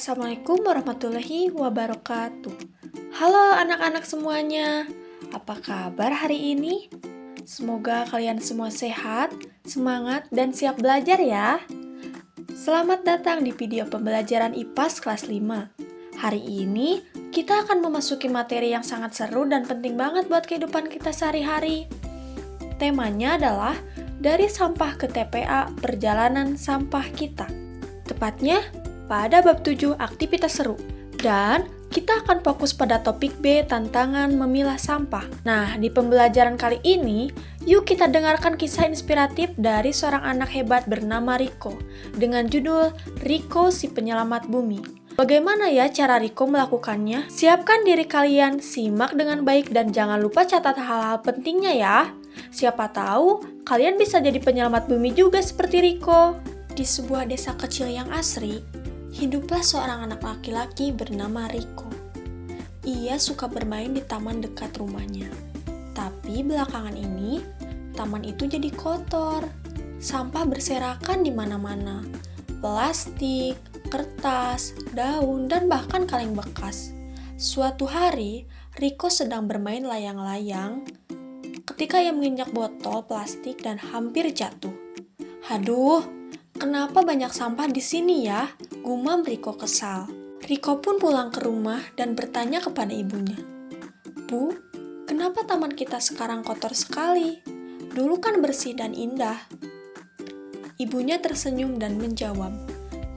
Assalamualaikum warahmatullahi wabarakatuh. Halo anak-anak semuanya, apa kabar hari ini? Semoga kalian semua sehat, semangat, dan siap belajar ya. Selamat datang di video pembelajaran IPAS kelas 5. Hari ini kita akan memasuki materi yang sangat seru dan penting banget buat kehidupan kita sehari-hari. Temanya adalah dari sampah ke TPA, perjalanan sampah kita. Tepatnya pada bab 7 aktivitas seru. Dan kita akan fokus pada topik B, tantangan memilah sampah. Nah, di pembelajaran kali ini, yuk kita dengarkan kisah inspiratif dari seorang anak hebat bernama Rico dengan judul Rico si Penyelamat Bumi. Bagaimana ya cara Rico melakukannya? Siapkan diri kalian, simak dengan baik dan jangan lupa catat hal-hal pentingnya ya. Siapa tahu kalian bisa jadi penyelamat bumi juga seperti Rico. Di sebuah desa kecil yang asri, hiduplah seorang anak laki-laki bernama Rico. Ia suka bermain di taman dekat rumahnya. Tapi belakangan ini, taman itu jadi kotor. Sampah berserakan di mana-mana. Plastik, kertas, daun, dan bahkan kaleng bekas. Suatu hari, Rico sedang bermain layang-layang ketika ia menginjak botol plastik dan hampir jatuh. Haduh, kenapa banyak sampah di sini ya? Gumam Rico kesal. Rico pun pulang ke rumah dan bertanya kepada ibunya. Bu, kenapa taman kita sekarang kotor sekali? Dulu kan bersih dan indah. Ibunya tersenyum dan menjawab,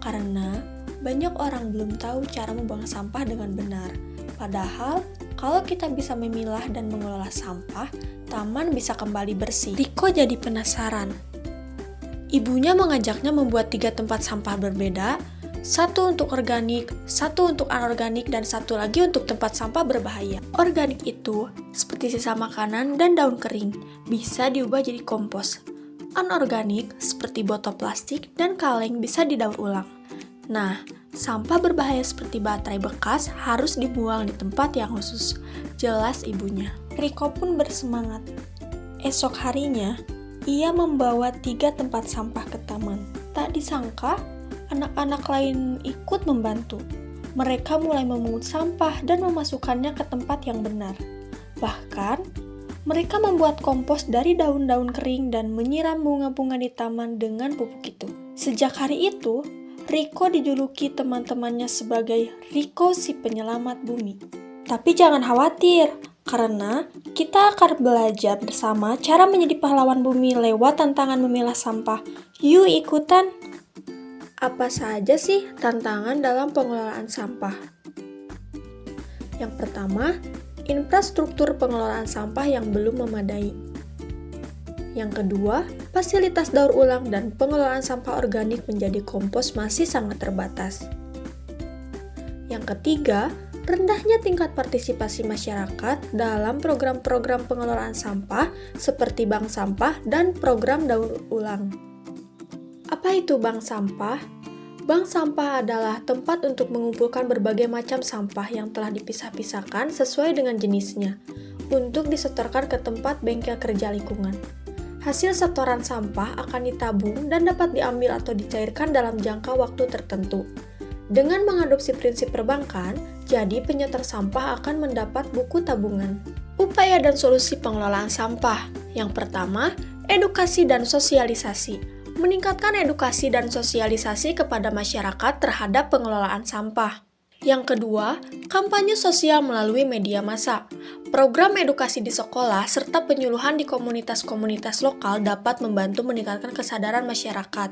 karena banyak orang belum tahu cara membuang sampah dengan benar. Padahal, kalau kita bisa memilah dan mengelola sampah, taman bisa kembali bersih. Rico jadi penasaran. Ibunya mengajaknya membuat 3 tempat sampah berbeda, satu untuk organik, satu untuk anorganik, dan satu lagi untuk tempat sampah berbahaya. Organik itu seperti sisa makanan dan daun kering, bisa diubah jadi kompos. Anorganik seperti botol plastik dan kaleng bisa didaur ulang. Nah, sampah berbahaya seperti baterai bekas harus dibuang di tempat yang khusus, jelas ibunya. Rico pun bersemangat. Esok harinya, ia membawa 3 tempat sampah ke taman. Tak disangka, anak-anak lain ikut membantu. Mereka mulai memungut sampah dan memasukkannya ke tempat yang benar. Bahkan, mereka membuat kompos dari daun-daun kering dan menyiram bunga-bunga di taman dengan pupuk itu. Sejak hari itu, Rico dijuluki teman-temannya sebagai Rico si Penyelamat Bumi. Tapi jangan khawatir, karena kita akan belajar bersama cara menjadi pahlawan bumi lewat tantangan memilah sampah. Yuk ikutan! Apa saja sih tantangan dalam pengelolaan sampah? Yang pertama, infrastruktur pengelolaan sampah yang belum memadai. Yang kedua, fasilitas daur ulang dan pengelolaan sampah organik menjadi kompos masih sangat terbatas. Yang ketiga, rendahnya tingkat partisipasi masyarakat dalam program-program pengelolaan sampah seperti bank sampah dan program daur ulang. Apa itu bank sampah? Bank sampah adalah tempat untuk mengumpulkan berbagai macam sampah yang telah dipisah-pisahkan sesuai dengan jenisnya, untuk disetorkan ke tempat bengkel kerja lingkungan. Hasil setoran sampah akan ditabung dan dapat diambil atau dicairkan dalam jangka waktu tertentu. Dengan mengadopsi prinsip perbankan, jadi penyetor sampah akan mendapat buku tabungan. Upaya dan solusi pengelolaan sampah. Yang pertama, edukasi dan sosialisasi. Meningkatkan edukasi dan sosialisasi kepada masyarakat terhadap pengelolaan sampah. Yang kedua, kampanye sosial melalui media massa. Program edukasi di sekolah serta penyuluhan di komunitas-komunitas lokal dapat membantu meningkatkan kesadaran masyarakat.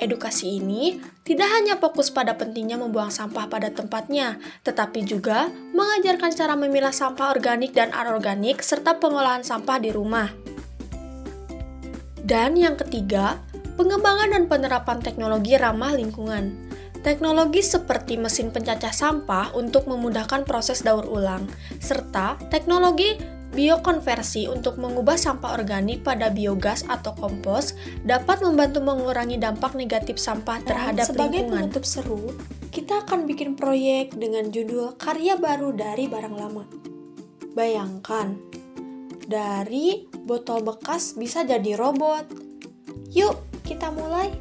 Edukasi ini tidak hanya fokus pada pentingnya membuang sampah pada tempatnya, tetapi juga mengajarkan cara memilah sampah organik dan anorganik serta pengolahan sampah di rumah. Dan yang ketiga, pengembangan dan penerapan teknologi ramah lingkungan. Teknologi seperti mesin pencacah sampah untuk memudahkan proses daur ulang, serta teknologi biokonversi untuk mengubah sampah organik pada biogas atau kompos dapat membantu mengurangi dampak negatif sampah terhadap lingkungan. Sebagai penutup seru, kita akan bikin proyek dengan judul Karya Baru dari Barang Lama. Bayangkan, dari botol bekas bisa jadi robot. Yuk, kita mulai!